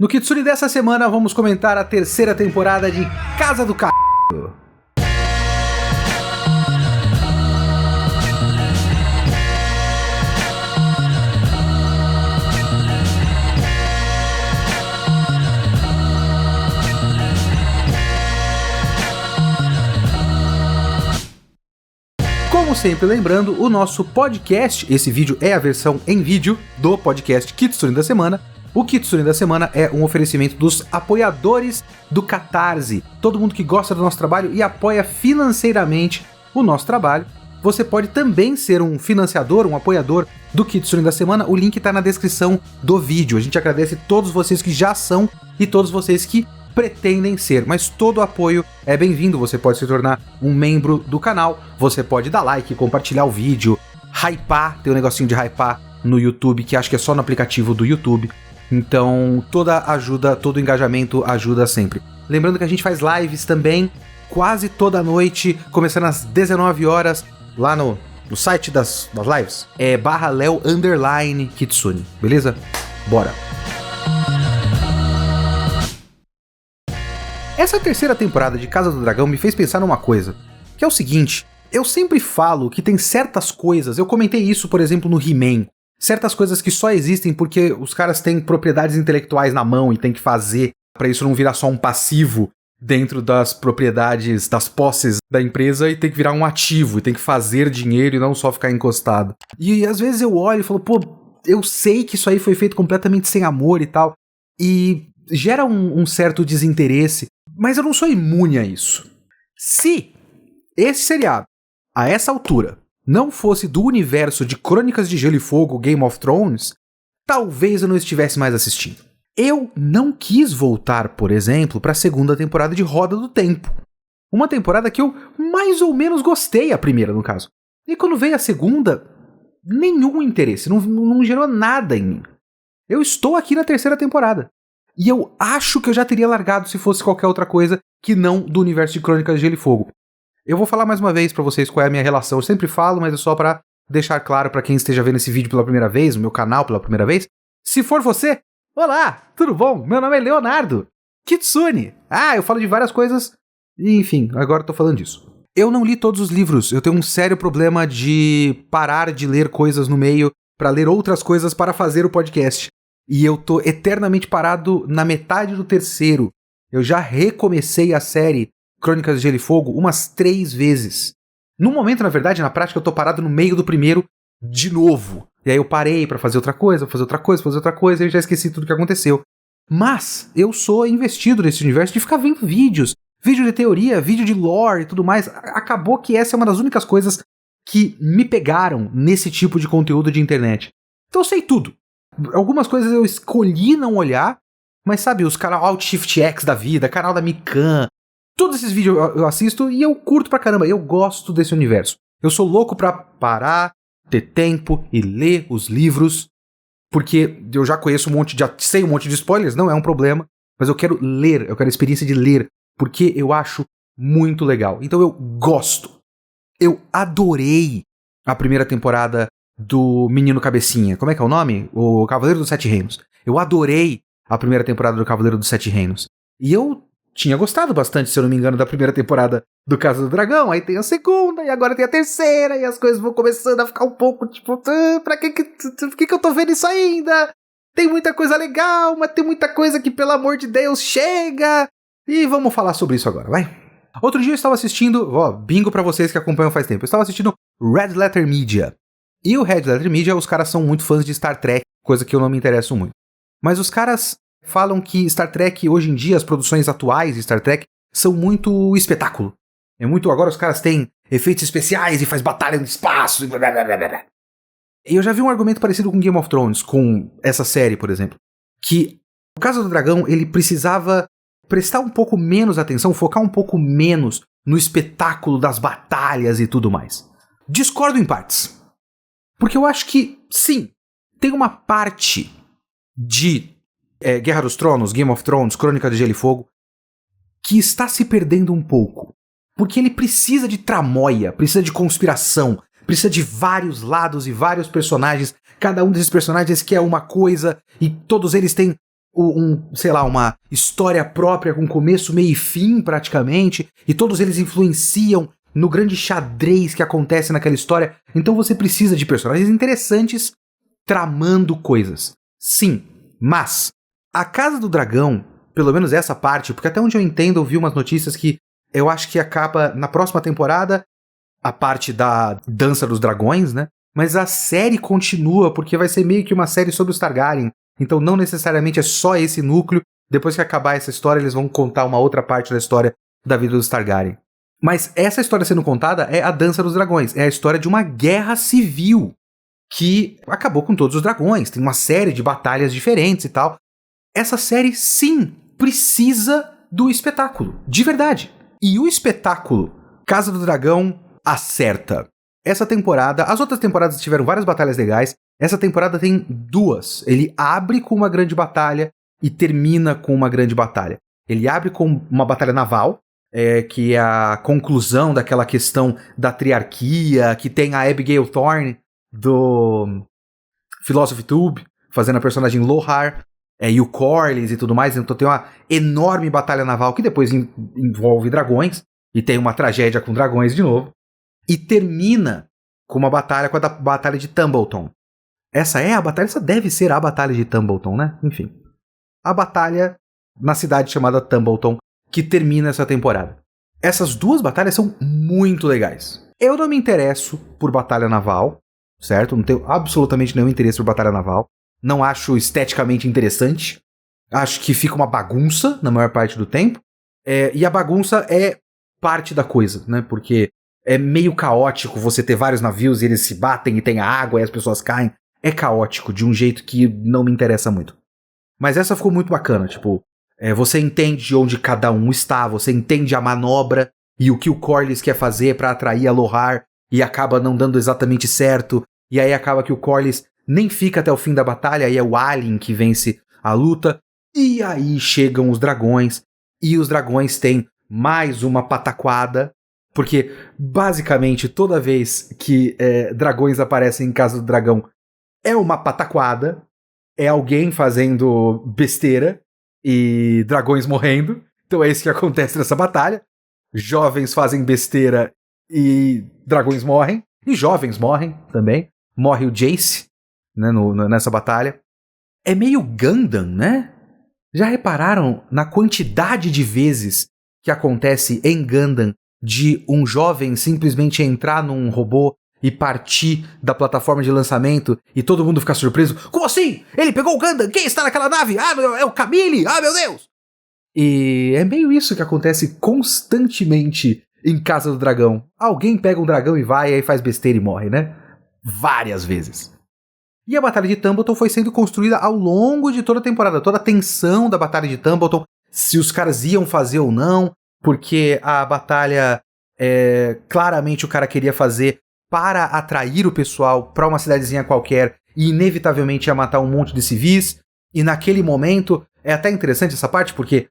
No Kitsune dessa semana vamos comentar a terceira temporada de Casa do Caralho. Como sempre, lembrando, o nosso podcast, esse vídeo é a versão em vídeo do podcast Kitsune da Semana. O Kitsune da Semana é um oferecimento dos apoiadores do Catarse. Todo mundo que gosta do nosso trabalho e apoia financeiramente o nosso trabalho. Você pode também ser um financiador, um apoiador do Kitsune da Semana. O link está na descrição do vídeo. A gente agradece todos vocês que já são e todos vocês que pretendem ser, mas todo o apoio é bem-vindo. Você pode se tornar um membro do canal, você pode dar like, compartilhar o vídeo, hypar, tem um negocinho de hypar no YouTube, que acho que é só no aplicativo do YouTube. Então, toda ajuda, todo engajamento ajuda sempre. Lembrando que a gente faz lives também, quase toda noite, começando às 19 horas, lá no site das lives, é /Leo_Kitsune, beleza? Bora! Essa terceira temporada de Casa do Dragão me fez pensar numa coisa, que é o seguinte: eu sempre falo que tem certas coisas, eu comentei isso, por exemplo, no He-Man, certas coisas que só existem porque os caras têm propriedades intelectuais na mão e tem que fazer para isso não virar só um passivo dentro das propriedades, das posses da empresa, e tem que virar um ativo, e tem que fazer dinheiro e não só ficar encostado. E às vezes eu olho e falo, pô, eu sei que isso aí foi feito completamente sem amor e tal, e gera um certo desinteresse. Mas eu não sou imune a isso. Se esse seriado, a essa altura, não fosse do universo de Crônicas de Gelo e Fogo, Game of Thrones, talvez eu não estivesse mais assistindo. Eu não quis voltar, por exemplo, para a segunda temporada de Roda do Tempo. Uma temporada que eu mais ou menos gostei, a primeira no caso. E quando veio a segunda, nenhum interesse, não gerou nada em mim. Eu estou aqui na terceira temporada. E eu acho que eu já teria largado se fosse qualquer outra coisa que não do universo de Crônicas de Gelo e Fogo. Eu vou falar mais uma vez pra vocês qual é a minha relação. Eu sempre falo, mas é só pra deixar claro pra quem esteja vendo esse vídeo pela primeira vez, no meu canal pela primeira vez. Se for você, olá, tudo bom? Meu nome é Leonardo Kitsune. Eu falo de várias coisas e, enfim, agora eu tô falando disso. Eu não li todos os livros. Eu tenho um sério problema de parar de ler coisas no meio pra ler outras coisas para fazer o podcast. E eu tô eternamente parado na metade do terceiro. Eu já recomecei a série Crônicas de Gelo e Fogo umas 3 vezes. No momento, na verdade, na prática, eu tô parado no meio do primeiro de novo. E aí eu parei pra fazer outra coisa, e eu já esqueci tudo que aconteceu. Mas eu sou investido nesse universo de ficar vendo vídeo de teoria, vídeo de lore e tudo mais. Acabou que essa é uma das únicas coisas que me pegaram nesse tipo de conteúdo de internet. Então eu sei tudo. Algumas coisas eu escolhi não olhar, mas sabe, os canal Alt Shift X da vida, canal da Mikan, todos esses vídeos eu assisto e eu curto pra caramba, eu gosto desse universo. Eu sou louco pra parar, ter tempo e ler os livros, porque eu já conheço já sei um monte de spoilers, não é um problema, mas eu quero ler, eu quero a experiência de ler, porque eu acho muito legal. Então eu gosto. Eu adorei a primeira temporada do Menino Cabecinha. Como é que é o nome? O Cavaleiro dos Sete Reinos. Eu adorei a primeira temporada do Cavaleiro dos Sete Reinos. E eu tinha gostado bastante, se eu não me engano, da primeira temporada do Casa do Dragão. Aí tem a segunda, e agora tem a terceira, e as coisas vão começando a ficar um pouco, tipo, por que eu tô vendo isso ainda? Tem muita coisa legal, mas tem muita coisa que, pelo amor de Deus, chega! E vamos falar sobre isso agora, vai? Outro dia eu estava assistindo, bingo pra vocês que acompanham faz tempo, eu estava assistindo Red Letter Media. E o Red Letter Media, os caras são muito fãs de Star Trek, coisa que eu não me interesso muito. Mas os caras falam que Star Trek, hoje em dia, as produções atuais de Star Trek, são muito espetáculo. É muito, agora os caras têm efeitos especiais e faz batalha no espaço e blá blá blá blá. E eu já vi um argumento parecido com Game of Thrones, com essa série, por exemplo. Que o Casa do Dragão, ele precisava prestar um pouco menos atenção, focar um pouco menos no espetáculo das batalhas e tudo mais. Discordo em partes. Porque eu acho que, sim, tem uma parte de Guerra dos Tronos, Game of Thrones, Crônica de Gelo e Fogo, que está se perdendo um pouco. Porque ele precisa de tramóia, precisa de conspiração, precisa de vários lados e vários personagens. Cada um desses personagens quer uma coisa e todos eles têm sei lá, uma história própria com começo, meio e fim, praticamente, e todos eles influenciam no grande xadrez que acontece naquela história. Então você precisa de personagens interessantes tramando coisas. Sim, mas a Casa do Dragão, pelo menos essa parte, porque até onde eu entendo, eu vi umas notícias que eu acho que acaba na próxima temporada a parte da Dança dos Dragões, né? Mas a série continua, porque vai ser meio que uma série sobre os Targaryen. Então não necessariamente é só esse núcleo. Depois que acabar essa história, eles vão contar uma outra parte da história da vida dos Targaryen. Mas essa história sendo contada é a Dança dos Dragões. É a história de uma guerra civil que acabou com todos os dragões. Tem uma série de batalhas diferentes e tal. Essa série, sim, precisa do espetáculo. De verdade. E o espetáculo Casa do Dragão acerta. Essa temporada, as outras temporadas tiveram várias batalhas legais. Essa temporada tem 2. Ele abre com uma grande batalha e termina com uma grande batalha. Ele abre com uma batalha naval, que é a conclusão daquela questão da triarquia, que tem a Abigail Thorne do Philosophy Tube, fazendo a personagem Lohar, e o Corlys e tudo mais. Então tem uma enorme batalha naval que depois envolve dragões, e tem uma tragédia com dragões de novo. E termina com uma batalha, com a batalha de Tumbleton. Essa deve ser a batalha de Tumbleton, né? Enfim. A batalha na cidade chamada Tumbleton, que termina essa temporada. Essas 2 batalhas são muito legais. Eu não me interesso por batalha naval, certo? Não tenho absolutamente nenhum interesse por batalha naval. Não acho esteticamente interessante. Acho que fica uma bagunça na maior parte do tempo. E a bagunça é parte da coisa, né? Porque é meio caótico você ter vários navios e eles se batem e tem a água e as pessoas caem. É caótico de um jeito que não me interessa muito. Mas essa ficou muito bacana, tipo, você entende onde cada um está, você entende a manobra e o que o Corlys quer fazer pra atrair a Lohar e acaba não dando exatamente certo, e aí acaba que o Corlys nem fica até o fim da batalha, aí é o Alyn que vence a luta, e aí chegam os dragões, e os dragões têm mais uma pataquada, porque basicamente toda vez que dragões aparecem em Casa do Dragão é uma pataquada, é alguém fazendo besteira e dragões morrendo. Então é isso que acontece nessa batalha. Jovens fazem besteira e dragões morrem. E jovens morrem também. Morre o Jace, né, nessa batalha. É meio Gundam, né? Já repararam na quantidade de vezes que acontece em Gundam de um jovem simplesmente entrar num robô e partir da plataforma de lançamento e todo mundo ficar surpreso? Como assim? Ele pegou o Gundam? Quem está naquela nave? Ah, é o Camille! Ah, meu Deus! E é meio isso que acontece constantemente em Casa do Dragão. Alguém pega um dragão e vai, aí faz besteira e morre, né? Várias vezes. E a Batalha de Tumbleton foi sendo construída ao longo de toda a temporada. Toda a tensão da Batalha de Tumbleton, se os caras iam fazer ou não, porque a batalha, claramente o cara queria fazer para atrair o pessoal para uma cidadezinha qualquer e inevitavelmente ia matar um monte de civis. E naquele momento, é até interessante essa parte, porque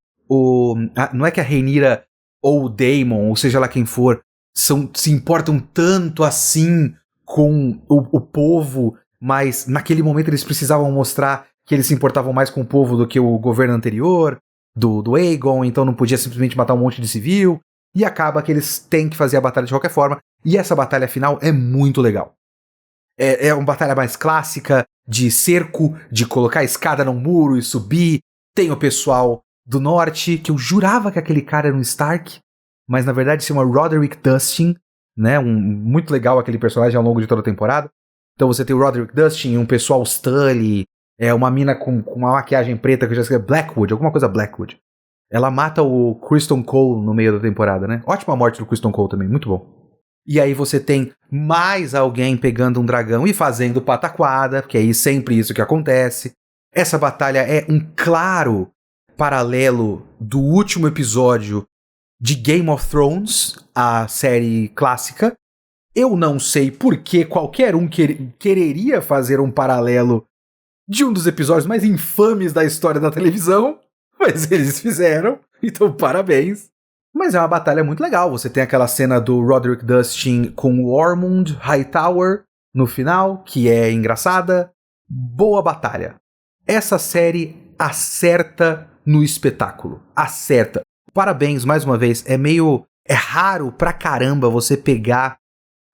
não é que a Rhaenyra ou o Daemon, ou seja lá quem for, se importam tanto assim com o povo, mas naquele momento eles precisavam mostrar que eles se importavam mais com o povo do que o governo anterior, do Aegon, então não podia simplesmente matar um monte de civil, e acaba que eles têm que fazer a batalha de qualquer forma, e essa batalha final é muito legal. É uma batalha mais clássica, de cerco, de colocar a escada num muro e subir. Tem o pessoal do norte, que eu jurava que aquele cara era um Stark, mas na verdade se chama Roderick Dustin, né? Muito legal aquele personagem ao longo de toda a temporada. Então você tem o Roderick Dustin, um pessoal Stully, uma mina com uma maquiagem preta que eu já escrevi, Blackwood, alguma coisa Blackwood. Ela mata o Criston Cole no meio da temporada, né? Ótima morte do Criston Cole também, muito bom. E aí você tem mais alguém pegando um dragão e fazendo pataquada, porque é sempre isso que acontece. Essa batalha é um claro paralelo do último episódio de Game of Thrones, a série clássica. Eu não sei por que qualquer um quereria fazer um paralelo de um dos episódios mais infames da história da televisão, mas eles fizeram, então parabéns. Mas é uma batalha muito legal, você tem aquela cena do Roderick Dustin com o Ormond Hightower no final, que é engraçada. Boa batalha. Essa série acerta no espetáculo. Acerta. Parabéns, mais uma vez. É raro pra caramba você pegar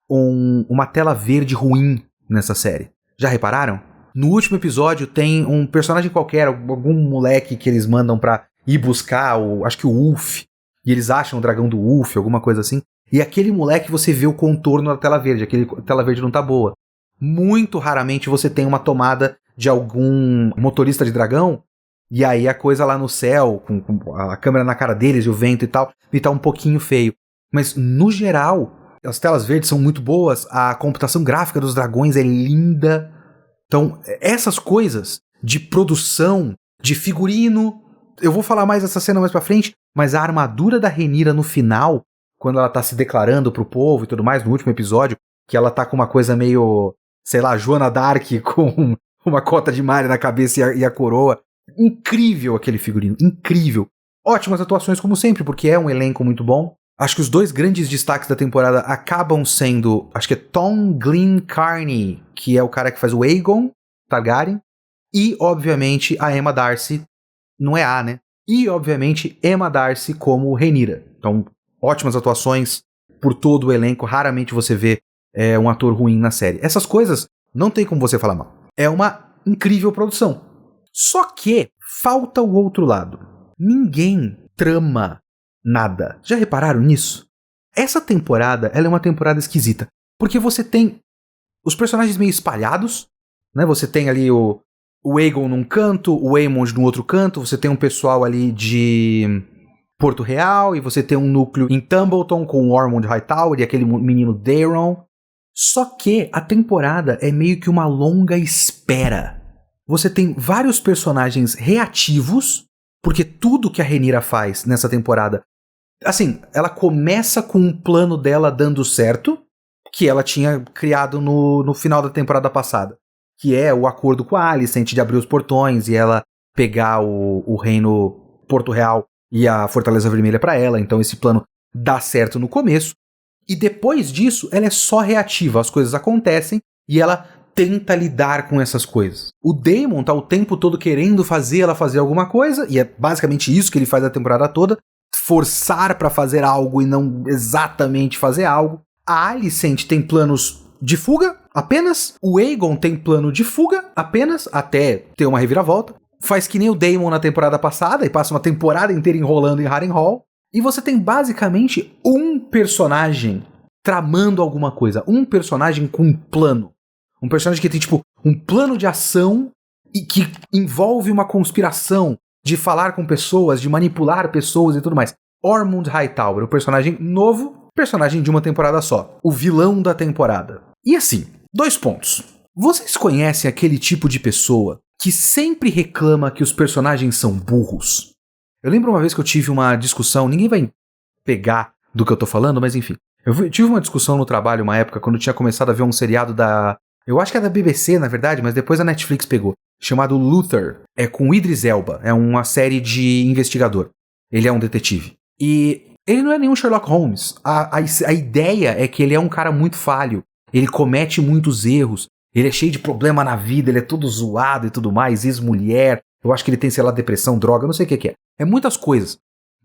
uma tela verde ruim nessa série. Já repararam? No último episódio tem um personagem qualquer, algum moleque que eles mandam pra ir buscar, acho que o Ulf, e eles acham o dragão do Ulf, alguma coisa assim, e aquele moleque você vê o contorno da tela verde, aquele tela verde não tá boa. Muito raramente você tem uma tomada de algum motorista de dragão, e aí a coisa lá no céu, com a câmera na cara deles e o vento e tal, e tá um pouquinho feio. Mas, no geral, as telas verdes são muito boas, a computação gráfica dos dragões é linda. Então, essas coisas de produção, de figurino, eu vou falar mais dessa cena mais pra frente, mas a armadura da Rhaenyra no final, quando ela tá se declarando pro povo e tudo mais, no último episódio, que ela tá com uma coisa meio, sei lá, Joana Dark com uma cota de malha na cabeça e a coroa. Incrível aquele figurino, incrível. Ótimas atuações como sempre, porque é um elenco muito bom. Acho que os dois grandes destaques da temporada acabam sendo, acho que é Tom Glynn-Carney, que é o cara que faz o Aegon Targaryen, e, obviamente, a Emma Darcy, não é A, né? E, obviamente, Emma Darcy como Rhaenyra. Então, ótimas atuações por todo o elenco, raramente você vê um ator ruim na série. Essas coisas não tem como você falar mal. É uma incrível produção. Só que falta o outro lado. Ninguém trama nada. Já repararam nisso? Essa temporada, ela é uma temporada esquisita. Porque você tem os personagens meio espalhados, né? Você tem ali o Aegon num canto, o Aemond no outro canto, você tem um pessoal ali de Porto Real, e você tem um núcleo em Tumbleton com o Ormond Hightower e aquele menino Daeron. Só que a temporada é meio que uma longa espera. Você tem vários personagens reativos, porque tudo que a Rhaenyra faz nessa temporada, assim, ela começa com um plano dela dando certo, que ela tinha criado no final da temporada passada, que é o acordo com a Alicent de abrir os portões e ela pegar o reino Porto Real e a Fortaleza Vermelha pra ela. Então esse plano dá certo no começo, e depois disso ela é só reativa, as coisas acontecem e ela tenta lidar com essas coisas. O Daemon tá o tempo todo querendo fazer ela fazer alguma coisa, e é basicamente isso que ele faz a temporada toda, forçar pra fazer algo e não exatamente fazer algo. A Alicent tem planos de fuga, apenas. O Aegon tem plano de fuga, apenas, até ter uma reviravolta. Faz que nem o Daemon na temporada passada, e passa uma temporada inteira enrolando em Harrenhal. E você tem basicamente um personagem tramando alguma coisa, um personagem com um plano. Um personagem que tem, tipo, um plano de ação e que envolve uma conspiração de falar com pessoas, de manipular pessoas e tudo mais. Ormond Hightower, o personagem novo, personagem de uma temporada só. O vilão da temporada. E assim, 2 pontos. Vocês conhecem aquele tipo de pessoa que sempre reclama que os personagens são burros? Eu lembro uma vez que eu tive uma discussão, ninguém vai pegar do que eu tô falando, mas enfim. Eu tive uma discussão no trabalho uma época, quando eu tinha começado a ver um seriado eu acho que é da BBC, na verdade, mas depois a Netflix pegou, chamado Luther. É com Idris Elba, é uma série de investigador. Ele é um detetive. E ele não é nenhum Sherlock Holmes. A ideia é que ele é um cara muito falho. Ele comete muitos erros. Ele é cheio de problema na vida, ele é todo zoado e tudo mais, ex-mulher. Eu acho que ele tem, sei lá, depressão, droga, eu não sei o que é. É muitas coisas.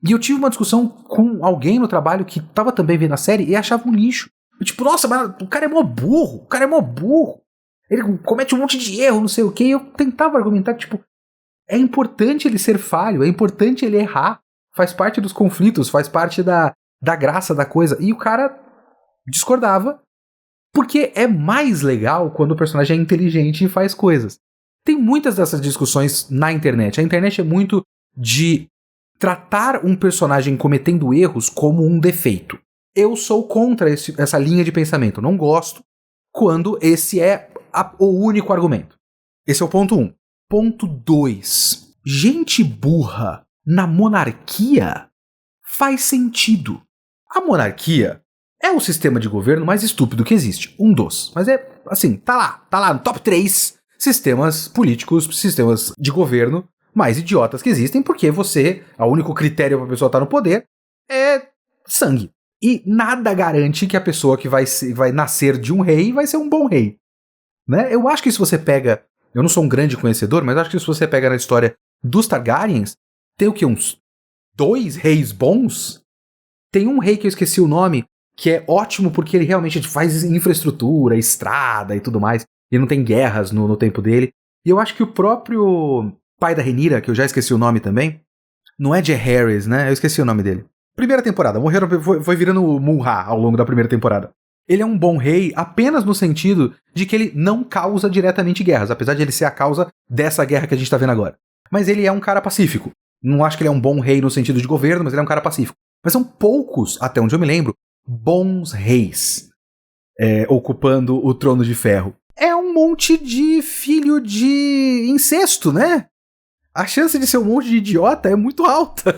E eu tive uma discussão com alguém no trabalho que tava também vendo a série e achava um lixo. Tipo, nossa, mas o cara é mó burro, ele comete um monte de erro, não sei o que, e eu tentava argumentar que, tipo, é importante ele ser falho, é importante ele errar, faz parte dos conflitos, faz parte da graça da coisa, e o cara discordava, porque é mais legal quando o personagem é inteligente e faz coisas. Tem muitas dessas discussões na internet, a internet é muito de tratar um personagem cometendo erros como um defeito. Eu sou contra essa linha de pensamento. Não gosto quando esse é o único argumento. Esse é o ponto 1. Ponto 2. Gente burra na monarquia faz sentido. A monarquia é o sistema de governo mais estúpido que existe. Um dos. Mas é assim, tá lá no top 3 sistemas políticos, sistemas de governo mais idiotas que existem, porque o único critério pra pessoa estar no poder é sangue. E nada garante que a pessoa que vai nascer de um rei vai ser um bom rei. Né? Eu acho que se você pega... Eu não sou um grande conhecedor, mas acho que se você pega na história dos Targaryens, tem o quê? Uns 2 reis bons? Tem um rei que eu esqueci o nome, que é ótimo porque ele realmente faz infraestrutura, estrada e tudo mais, e não tem guerras no tempo dele. E eu acho que o próprio pai da Rhaenyra, que eu já esqueci o nome também, não é Jaehaerys, né? Eu esqueci o nome dele. Primeira temporada, foi virando Mulha ao longo da primeira temporada. Ele é um bom rei apenas no sentido de que ele não causa diretamente guerras, apesar de ele ser a causa dessa guerra que a gente tá vendo agora. Mas ele é um cara pacífico. Não acho que ele é um bom rei no sentido de governo, mas ele é um cara pacífico. Mas são poucos, até onde eu me lembro, bons reis ocupando o trono de ferro. É um monte de filho de incesto, né? A chance de ser um monte de idiota é muito alta.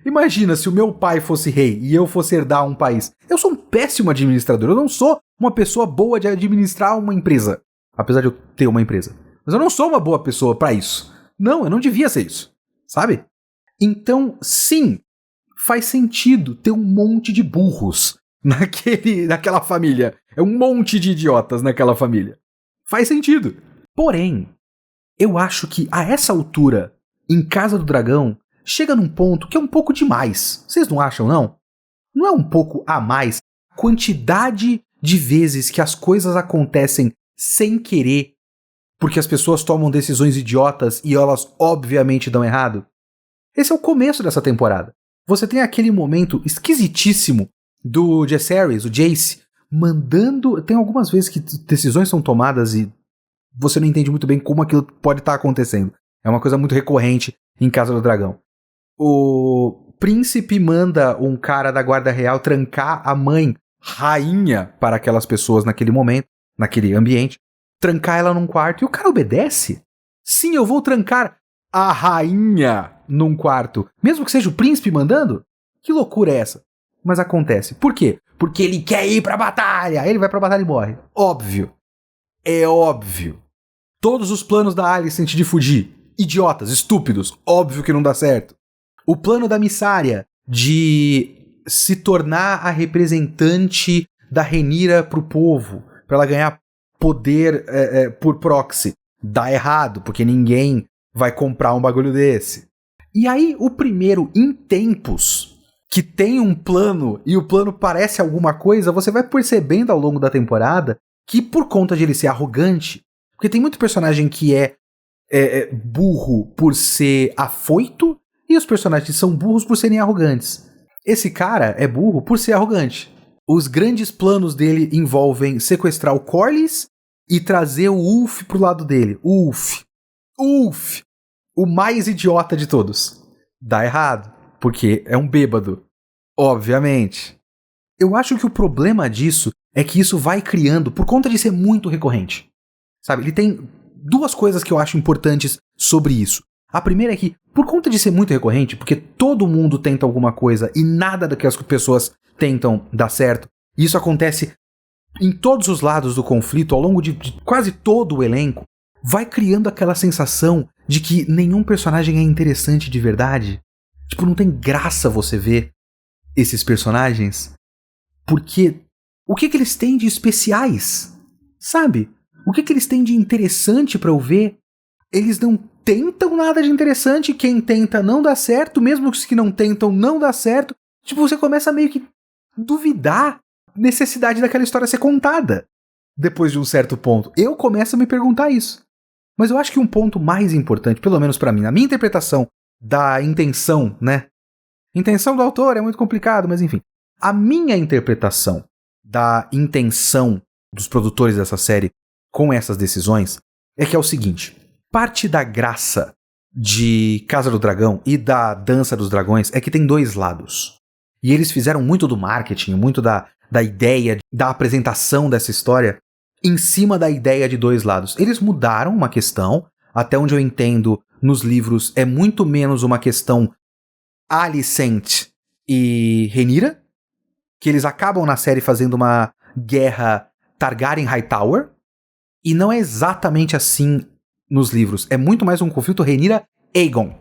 Imagina se o meu pai fosse rei e eu fosse herdar um país. Eu sou um péssimo administrador. Eu não sou uma pessoa boa de administrar uma empresa. Apesar de eu ter uma empresa. Mas eu não sou uma boa pessoa pra isso. Não, eu não devia ser isso. Sabe? Então, sim, faz sentido ter um monte de burros naquela família. É um monte de idiotas naquela família. Faz sentido. Porém, eu acho que a essa altura, em Casa do Dragão, chega num ponto que é um pouco demais. Vocês não acham, não? Não é um pouco a mais a quantidade de vezes que as coisas acontecem sem querer, porque as pessoas tomam decisões idiotas e elas obviamente dão errado? Esse é o começo dessa temporada. Você tem aquele momento esquisitíssimo do Jaehaerys, o Jace, mandando... Tem algumas vezes que decisões são tomadas e você não entende muito bem como aquilo pode estar acontecendo. É uma coisa muito recorrente em Casa do Dragão. O príncipe manda um cara da guarda real trancar a mãe, rainha, para aquelas pessoas naquele momento, naquele ambiente, trancar ela num quarto e o cara obedece. Sim, eu vou trancar a rainha num quarto, mesmo que seja o príncipe mandando? Que loucura é essa? Mas acontece. Por quê? Porque ele quer ir pra batalha. Aí ele vai pra batalha e morre. Óbvio. É óbvio. Todos os planos da Alicent de fugir, idiotas, estúpidos, óbvio que não dá certo. O plano da Missária de se tornar a representante da Rhaenyra pro povo, pra ela ganhar poder por proxy, dá errado, porque ninguém vai comprar um bagulho desse. E aí, o primeiro em tempos, que tem um plano e o plano parece alguma coisa, você vai percebendo ao longo da temporada que por conta de ele ser arrogante, porque tem muito personagem que é burro por ser afoito e os personagens são burros por serem arrogantes. Esse cara é burro por ser arrogante. Os grandes planos dele envolvem sequestrar o Corlys e trazer o Ulf pro lado dele. Ulf. O mais idiota de todos. Dá errado, porque é um bêbado. Obviamente. Eu acho que o problema disso é que isso vai criando, por conta de ser muito recorrente. Sabe, ele tem duas coisas que eu acho importantes sobre isso. A primeira é que, por conta de ser muito recorrente, porque todo mundo tenta alguma coisa e nada daquelas pessoas tentam dar certo, e isso acontece em todos os lados do conflito, ao longo de quase todo o elenco, vai criando aquela sensação de que nenhum personagem é interessante de verdade. Tipo, não tem graça você ver esses personagens, porque o que eles têm de especiais? Sabe? O que eles têm de interessante pra eu ver? Eles não tentam nada de interessante, quem tenta não dá certo, mesmo os que não tentam não dá certo. Tipo, você começa a meio que duvidar da necessidade daquela história ser contada. Depois de um certo ponto. Eu começo a me perguntar isso. Mas eu acho que um ponto mais importante, pelo menos pra mim, na minha interpretação da intenção, né? Intenção do autor é muito complicado, mas enfim. A minha interpretação da intenção dos produtores dessa série com essas decisões é que é o seguinte: parte da graça de Casa do Dragão e da Dança dos Dragões é que tem dois lados. E eles fizeram muito do marketing, muito da ideia, da apresentação dessa história em cima da ideia de dois lados. Eles mudaram uma questão, até onde eu entendo, nos livros é muito menos uma questão Alicent e Rhaenyra, que eles acabam na série fazendo uma guerra Targaryen-Hightower, e não é exatamente assim nos livros. É muito mais um conflito Rhaenyra-Aegon.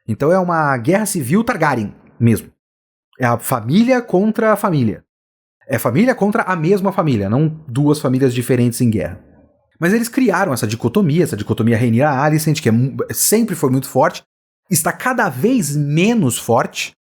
Então é uma guerra civil Targaryen mesmo. É a família contra a família. É família contra a mesma família, não duas famílias diferentes em guerra. Mas eles criaram essa dicotomia Rhaenyra-Alicent, que sempre foi muito forte, está cada vez menos forte,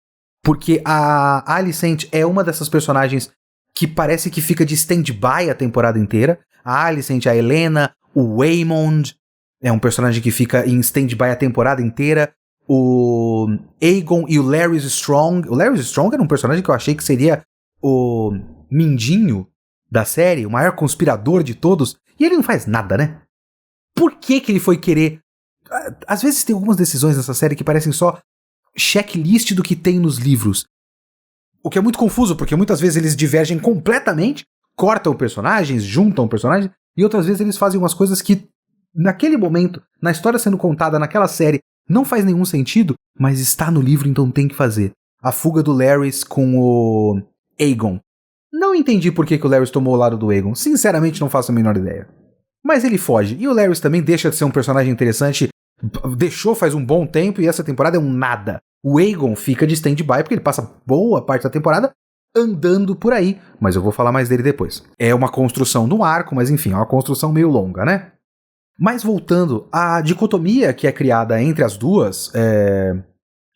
porque a Alicent é uma dessas personagens que parece que fica de stand-by a temporada inteira. A Alicent, a Helena, o Waymond é um personagem que fica em stand-by a temporada inteira. O Aegon e o Larys Strong. O Larys Strong era um personagem que eu achei que seria o mindinho da série, o maior conspirador de todos, e ele não faz nada, né? Por que ele foi querer... Às vezes tem algumas decisões nessa série que parecem só checklist do que tem nos livros. O que é muito confuso, porque muitas vezes eles divergem completamente, cortam personagens, juntam personagens, e outras vezes eles fazem umas coisas que, naquele momento, na história sendo contada naquela série, não faz nenhum sentido, mas está no livro, então tem que fazer. A fuga do Larys com o Aegon. Não entendi por que o Larys tomou o lado do Aegon. Sinceramente, não faço a menor ideia. Mas ele foge. E o Larys também deixa de ser um personagem interessante. Deixou faz um bom tempo e essa temporada é um nada. O Aegon fica de stand-by porque ele passa boa parte da temporada andando por aí. Mas eu vou falar mais dele depois. É uma construção no arco, mas enfim, é uma construção meio longa, né? Mas voltando, a dicotomia que é criada entre as duas,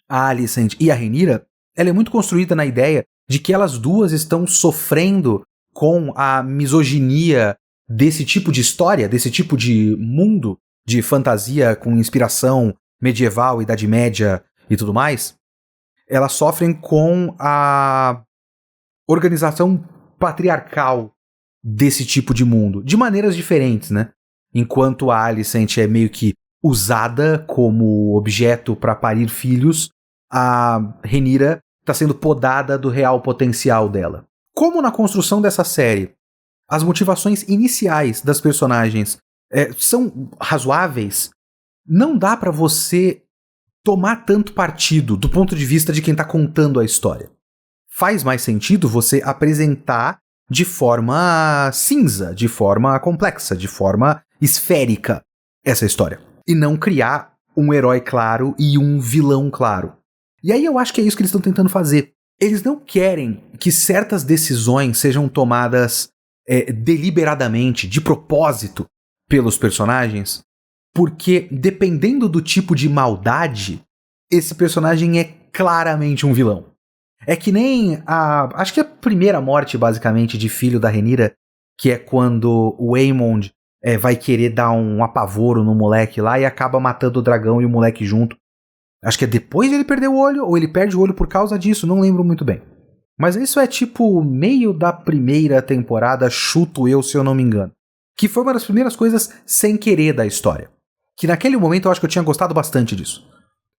a Alicent e a Rhaenyra, ela é muito construída na ideia de que elas duas estão sofrendo com a misoginia desse tipo de história, desse tipo de mundo de fantasia com inspiração medieval, Idade Média e tudo mais. Elas sofrem com a organização patriarcal desse tipo de mundo, de maneiras diferentes, né? Enquanto a Alicent é meio que usada como objeto para parir filhos, a Rhaenyra está sendo podada do real potencial dela. Como na construção dessa série, as motivações iniciais das personagens são razoáveis, não dá para você tomar tanto partido do ponto de vista de quem está contando a história. Faz mais sentido você apresentar de forma cinza, de forma complexa, de forma esférica essa história. E não criar um herói claro e um vilão claro. E aí eu acho que é isso que eles estão tentando fazer. Eles não querem que certas decisões sejam tomadas deliberadamente, de propósito, pelos personagens, porque dependendo do tipo de maldade, esse personagem é claramente um vilão. É que nem acho que a primeira morte, basicamente, de filho da Rhaenyra, que é quando o Aemond vai querer dar um apavoro no moleque lá e acaba matando o dragão e o moleque junto. Acho que é depois de ele perder o olho, ou ele perde o olho por causa disso, não lembro muito bem. Mas isso é tipo meio da primeira temporada, chuto eu se eu não me engano. Que foi uma das primeiras coisas sem querer da história. Que naquele momento eu acho que eu tinha gostado bastante disso.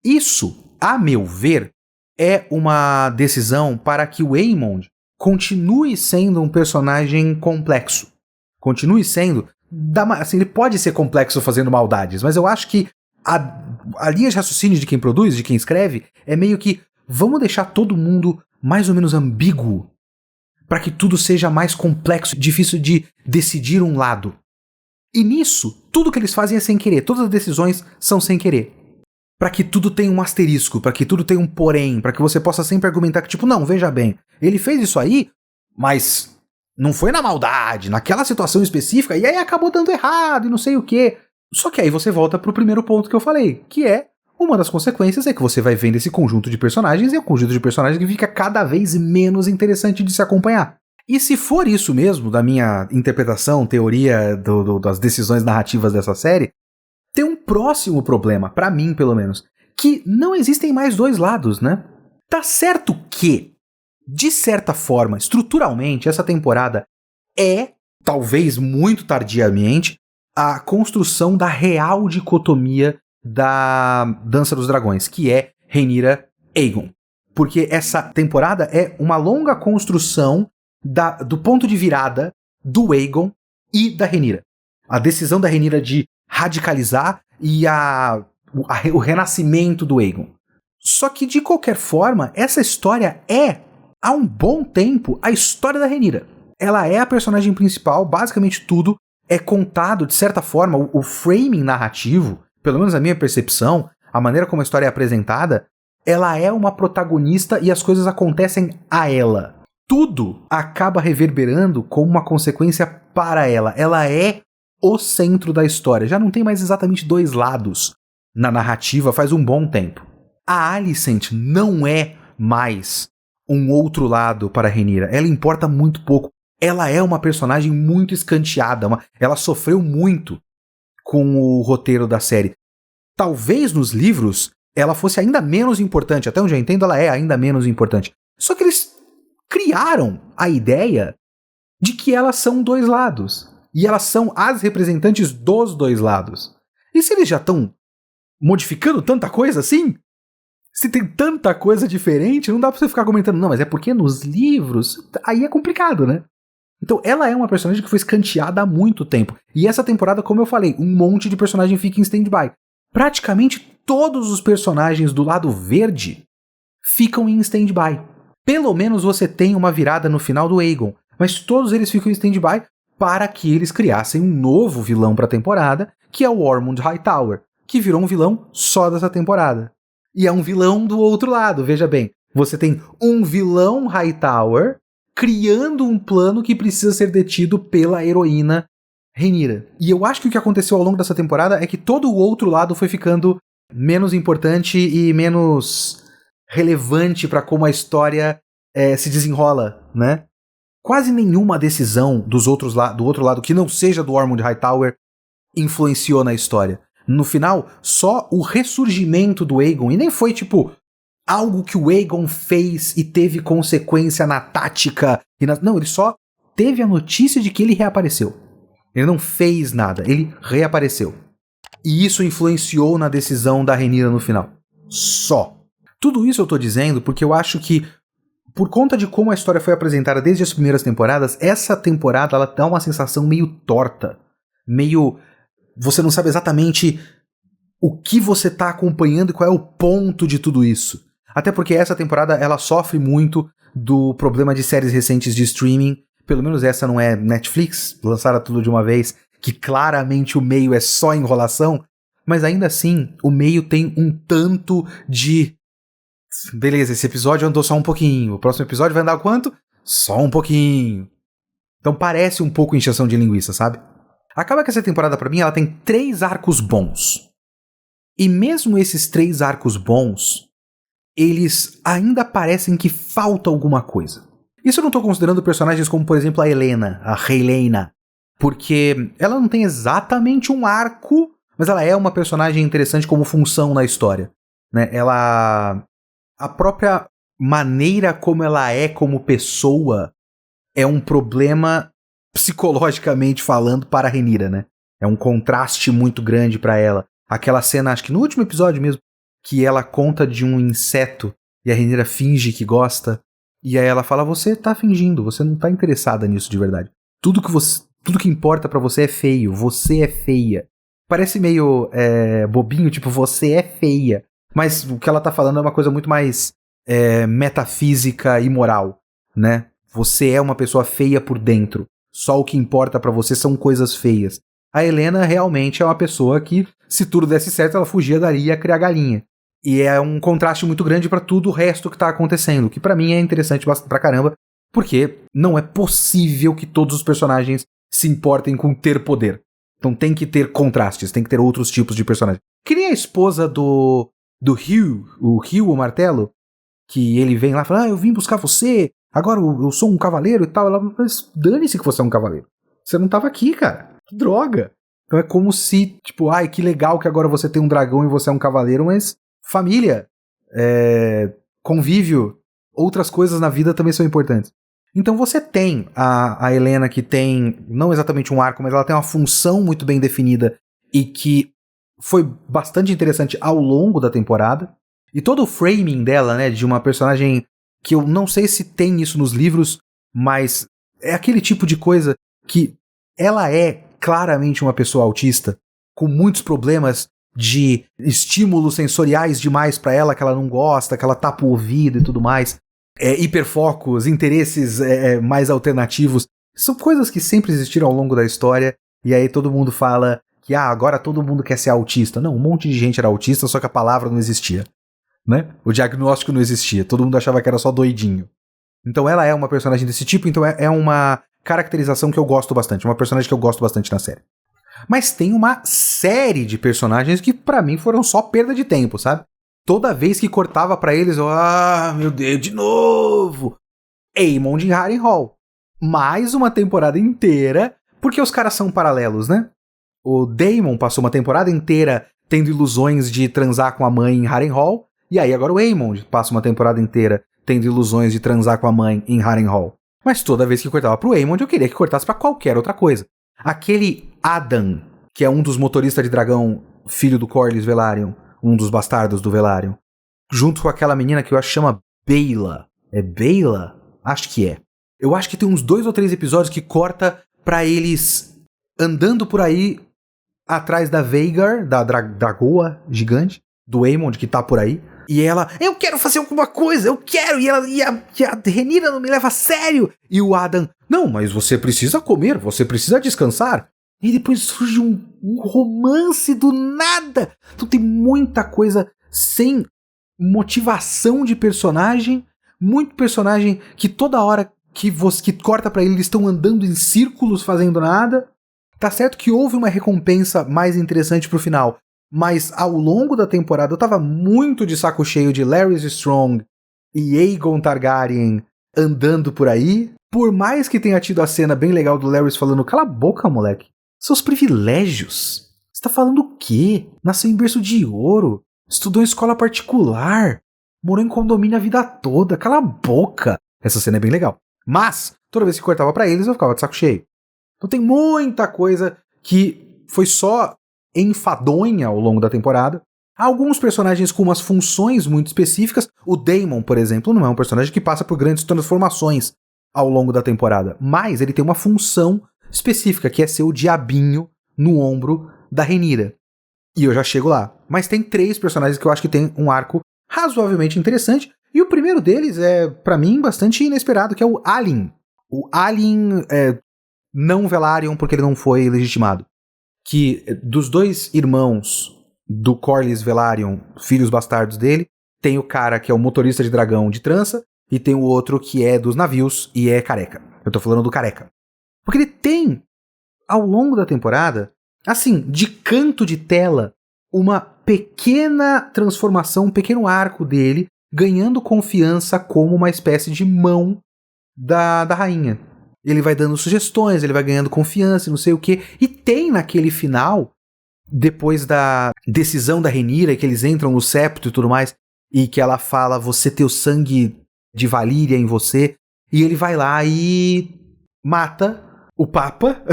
Isso, a meu ver, é uma decisão para que o Aemond continue sendo um personagem complexo. Continue sendo... Assim, ele pode ser complexo fazendo maldades, mas eu acho que a linha de raciocínio de quem produz, de quem escreve, é meio que vamos deixar todo mundo mais ou menos ambíguo para que tudo seja mais complexo, difícil de decidir um lado. E nisso, tudo que eles fazem é sem querer, todas as decisões são sem querer. Para que tudo tenha um asterisco, para que tudo tenha um porém, para que você possa sempre argumentar que tipo, não, veja bem, ele fez isso aí, mas não foi na maldade, naquela situação específica, e aí acabou dando errado e não sei o quê. Só que aí você volta pro primeiro ponto que eu falei, que é uma das consequências é que você vai vendo esse conjunto de personagens e é um conjunto de personagens que fica cada vez menos interessante de se acompanhar. E se for isso mesmo, da minha interpretação, teoria das decisões narrativas dessa série, tem um próximo problema, pra mim pelo menos, que não existem mais dois lados, né? Tá certo que, de certa forma, estruturalmente, essa temporada é, talvez muito tardiamente, a construção da real dicotomia da Dança dos Dragões, que é Rhaenyra Aegon. Porque essa temporada é uma longa construção do ponto de virada do Aegon e da Rhaenyra. A decisão da Rhaenyra de radicalizar e o renascimento do Aegon. Só que, de qualquer forma, essa história é, há um bom tempo, a história da Rhaenyra. Ela é a personagem principal, basicamente tudo é contado, de certa forma, o framing narrativo, pelo menos a minha percepção, a maneira como a história é apresentada, ela é uma protagonista e as coisas acontecem a ela. Tudo acaba reverberando como uma consequência para ela. Ela é o centro da história. Já não tem mais exatamente dois lados na narrativa faz um bom tempo. A Alicent não é mais um outro lado para a Rhaenyra. Ela importa muito pouco. Ela é uma personagem muito escanteada. Ela sofreu muito com o roteiro da série. Talvez nos livros ela fosse ainda menos importante. Até onde eu entendo, ela é ainda menos importante. Só que eles criaram a ideia de que elas são dois lados. E elas são as representantes dos dois lados. E se eles já estão modificando tanta coisa assim? Se tem tanta coisa diferente, não dá pra você ficar comentando, não, mas é porque nos livros, aí é complicado, né? Então ela é uma personagem que foi escanteada há muito tempo. E essa temporada, como eu falei, um monte de personagem fica em stand-by. Praticamente todos os personagens do lado verde ficam em stand-by. Pelo menos você tem uma virada no final do Aegon, mas todos eles ficam em stand-by para que eles criassem um novo vilão pra temporada, que é o Ormond Hightower, que virou um vilão só dessa temporada. E é um vilão do outro lado, veja bem. Você tem um vilão Hightower criando um plano que precisa ser detido pela heroína Rhaenyra. E eu acho que o que aconteceu ao longo dessa temporada é que todo o outro lado foi ficando menos importante e menos relevante para como a história se desenrola, né? Quase nenhuma decisão do outro lado que não seja do Ormond Hightower influenciou na história. No final, só o ressurgimento do Aegon, e nem foi tipo algo que o Aegon fez e teve consequência na tática. Não, ele só teve a notícia de que ele reapareceu. Ele não fez nada, ele reapareceu. E isso influenciou na decisão da Rhaenyra no final. Só. Tudo isso eu tô dizendo porque eu acho que, por conta de como a história foi apresentada desde as primeiras temporadas, essa temporada ela dá uma sensação meio torta. Meio... Você não sabe exatamente o que você tá acompanhando e qual é o ponto de tudo isso. Até porque essa temporada ela sofre muito do problema de séries recentes de streaming. Pelo menos essa não é Netflix, lançaram tudo de uma vez, que claramente o meio é só enrolação. Mas ainda assim, o meio tem um tanto de... Beleza, esse episódio andou só um pouquinho. O próximo episódio vai andar quanto? Só um pouquinho. Então parece um pouco encheção de linguiça, sabe? Acaba que essa temporada, pra mim, ela tem 3 arcos bons. E mesmo esses 3 arcos bons, eles ainda parecem que falta alguma coisa. Isso eu não tô considerando personagens como, por exemplo, a Helena, a Rhaelena, porque ela não tem exatamente um arco, mas ela é uma personagem interessante como função na história, né? A própria maneira como ela é como pessoa é um problema psicologicamente falando para a Rhaenyra, né? É um contraste muito grande para ela. Aquela cena, acho que no último episódio mesmo, que ela conta de um inseto e a Rhaenyra finge que gosta, e aí ela fala, você tá fingindo, você não tá interessada nisso de verdade. Tudo que importa pra você é feio, você é feia. Parece meio bobinho, tipo, você é feia. Mas o que ela tá falando é uma coisa muito mais metafísica e moral, né? Você é uma pessoa feia por dentro. Só o que importa pra você são coisas feias. A Helena realmente é uma pessoa que, se tudo desse certo, ela fugia dali e ia criar galinha. E é um contraste muito grande pra tudo o resto que tá acontecendo, que pra mim é interessante pra caramba, porque não é possível que todos os personagens se importem com ter poder. Então tem que ter contrastes, tem que ter outros tipos de personagem. Que nem a esposa do Hugh, o Hugh, o martelo, que ele vem lá e fala, eu vim buscar você, agora eu sou um cavaleiro e tal. Ela fala, mas dane-se que você é um cavaleiro. Você não tava aqui, cara. Que droga. Então é como se, tipo, ai, que legal que agora você tem um dragão e você é um cavaleiro, mas família, convívio, outras coisas na vida também são importantes. Então você tem a Helena que tem, não exatamente um arco, mas ela tem uma função muito bem definida e que foi bastante interessante ao longo da temporada. E todo o framing dela, né, de uma personagem que eu não sei se tem isso nos livros, mas é aquele tipo de coisa que ela é claramente uma pessoa autista, com muitos problemas de estímulos sensoriais demais pra ela, que ela não gosta, que ela tapa o ouvido e tudo mais. Hiperfocos, interesses mais alternativos. São coisas que sempre existiram ao longo da história, e aí todo mundo fala que agora todo mundo quer ser autista. Não, um monte de gente era autista, só que a palavra não existia, né? O diagnóstico não existia, todo mundo achava que era só doidinho. Então ela é uma personagem desse tipo, então é uma caracterização que eu gosto bastante, uma personagem que eu gosto bastante na série. Mas tem uma série de personagens que pra mim foram só perda de tempo, sabe? Toda vez que cortava pra eles, meu Deus, de novo! Aemond e Harrenhal. Mais uma temporada inteira, porque os caras são paralelos, né? O Daemon passou uma temporada inteira tendo ilusões de transar com a mãe em Harrenhal, e aí agora o Aemond passa uma temporada inteira tendo ilusões de transar com a mãe em Harrenhal. Mas toda vez que cortava pro Aemond, eu queria que cortasse pra qualquer outra coisa. Aquele Adam, que é um dos motoristas de dragão, filho do Corlys Velaryon, um dos bastardos do Velaryon, junto com aquela menina que eu acho que chama Baela. É Baela? Acho que é. Eu acho que tem uns 2 ou 3 episódios que corta pra eles andando por aí atrás da Vhagar, da dragoa gigante, do Aemond que tá por aí. E ela, eu quero fazer alguma coisa, eu quero, e a Rhaenyra não me leva a sério. E o Adam, não, mas você precisa comer, você precisa descansar. E depois surge um romance do nada. Então tem muita coisa sem motivação de personagem, muito personagem que toda hora que corta pra eles estão andando em círculos fazendo nada. Tá certo que houve uma recompensa mais interessante pro final, mas ao longo da temporada eu tava muito de saco cheio de Larys Strong e Aegon Targaryen andando por aí. Por mais que tenha tido a cena bem legal do Larys falando, cala a boca, moleque, seus privilégios. Você tá falando o quê? Nasceu em berço de ouro, estudou em escola particular, morou em condomínio a vida toda, cala a boca. Essa cena é bem legal. Mas, toda vez que cortava pra eles, eu ficava de saco cheio. Então tem muita coisa que foi só enfadonha ao longo da temporada. Há alguns personagens com umas funções muito específicas. O Daemon, por exemplo, não é um personagem que passa por grandes transformações ao longo da temporada. Mas ele tem uma função específica, que é ser o diabinho no ombro da Rhaenyra. E eu já chego lá. Mas tem 3 personagens que eu acho que tem um arco razoavelmente interessante. E o primeiro deles é, pra mim, bastante inesperado, que é o Alyn. O Alyn não Velaryon, porque ele não foi legitimado. Que dos 2 irmãos do Corlys Velaryon, filhos bastardos dele, tem o cara que é o motorista de dragão de trança, e tem o outro que é dos navios e é careca. Eu tô falando do careca. Porque ele tem, ao longo da temporada, assim, de canto de tela, uma pequena transformação, um pequeno arco dele, ganhando confiança como uma espécie de mão da rainha. Ele vai dando sugestões, ele vai ganhando confiança, não sei o quê. E tem naquele final, depois da decisão da Rhaenyra, que eles entram no septo e tudo mais, e que ela fala, você tem o sangue de Valíria em você, e ele vai lá e mata o Papa.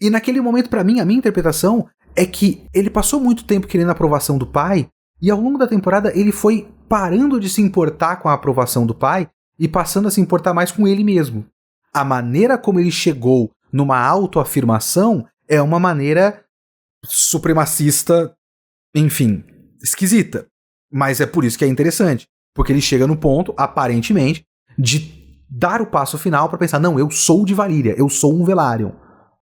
E naquele momento, pra mim, a minha interpretação é que ele passou muito tempo querendo a aprovação do pai, e ao longo da temporada ele foi parando de se importar com a aprovação do pai e passando a se importar mais com ele mesmo. A maneira como ele chegou numa autoafirmação é uma maneira supremacista, enfim, esquisita. Mas é por isso que é interessante. Porque ele chega no ponto, aparentemente, de dar o passo final pra pensar, não, eu sou de Valíria, eu sou um Velaryon.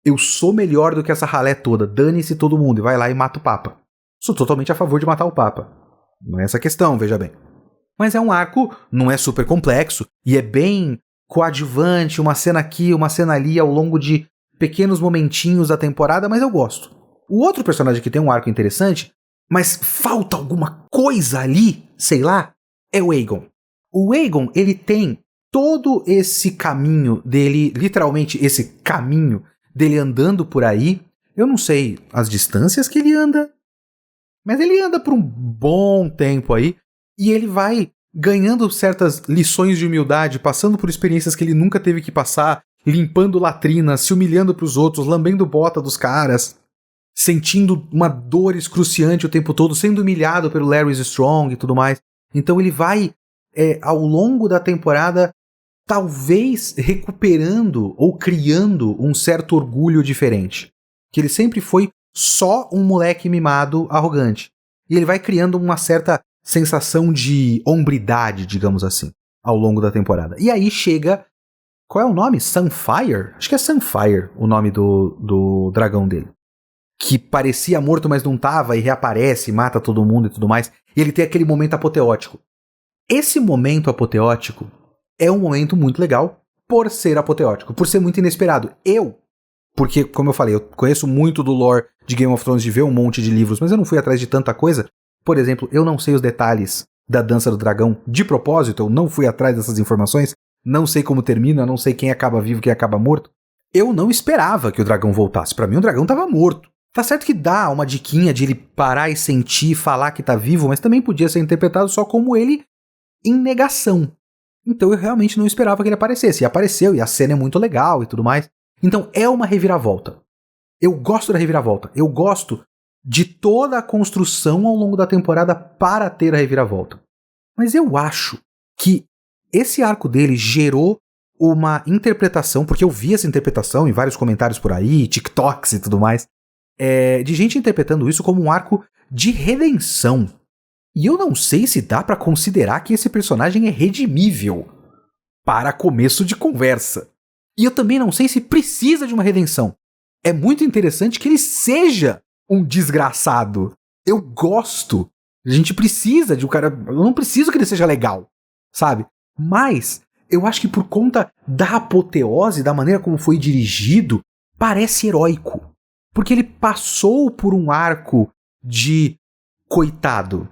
Eu sou melhor do que essa ralé toda, dane-se todo mundo, e vai lá e mata o Papa. Sou totalmente a favor de matar o Papa. Não é essa a questão, veja bem. Mas é um arco, não é super complexo, e é bem coadjuvante, uma cena aqui, uma cena ali, ao longo de pequenos momentinhos da temporada, mas eu gosto. O outro personagem que tem um arco interessante, mas falta alguma coisa ali, sei lá, é o Aegon. O Aegon, ele tem todo esse caminho dele, literalmente esse caminho dele andando por aí. Eu não sei as distâncias que ele anda, mas ele anda por um bom tempo aí, e ele vai ganhando certas lições de humildade, passando por experiências que ele nunca teve que passar, limpando latrinas, se humilhando pros outros, lambendo bota dos caras, sentindo uma dor excruciante o tempo todo, sendo humilhado pelo Larys Strong e tudo mais. Então ele vai, ao longo da temporada, talvez recuperando ou criando um certo orgulho diferente. Que ele sempre foi só um moleque mimado, arrogante. E ele vai criando uma certa sensação de hombridade, digamos assim, ao longo da temporada. E aí chega... Qual é o nome? Sunfire? Acho que é Sunfire o nome do dragão dele. Que parecia morto, mas não tava, e reaparece, mata todo mundo e tudo mais. E ele tem aquele momento apoteótico. Esse momento apoteótico é um momento muito legal por ser apoteótico, por ser muito inesperado. Eu Porque, como eu falei, eu conheço muito do lore de Game of Thrones, de ver um monte de livros, mas eu não fui atrás de tanta coisa. Por exemplo, eu não sei os detalhes da Dança do Dragão de propósito, eu não fui atrás dessas informações, não sei como termina, não sei quem acaba vivo, quem acaba morto. Eu não esperava que o dragão voltasse. Pra mim, o dragão tava morto. Tá certo que dá uma diquinha de ele parar e sentir, falar que tá vivo, mas também podia ser interpretado só como ele em negação. Então eu realmente não esperava que ele aparecesse. E apareceu, e a cena é muito legal e tudo mais. Então é uma reviravolta. Eu gosto da reviravolta. Eu gosto de toda a construção ao longo da temporada para ter a reviravolta. Mas eu acho que esse arco dele gerou uma interpretação, porque eu vi essa interpretação em vários comentários por aí, TikToks e tudo mais, de gente interpretando isso como um arco de redenção. E eu não sei se dá pra considerar que esse personagem é redimível para começo de conversa. E eu também não sei se precisa de uma redenção. É muito interessante que ele seja um desgraçado. Eu gosto. A gente precisa de um cara... Eu não preciso que ele seja legal, sabe? Mas eu acho que por conta da apoteose, da maneira como foi dirigido, parece heróico. Porque ele passou por um arco de coitado.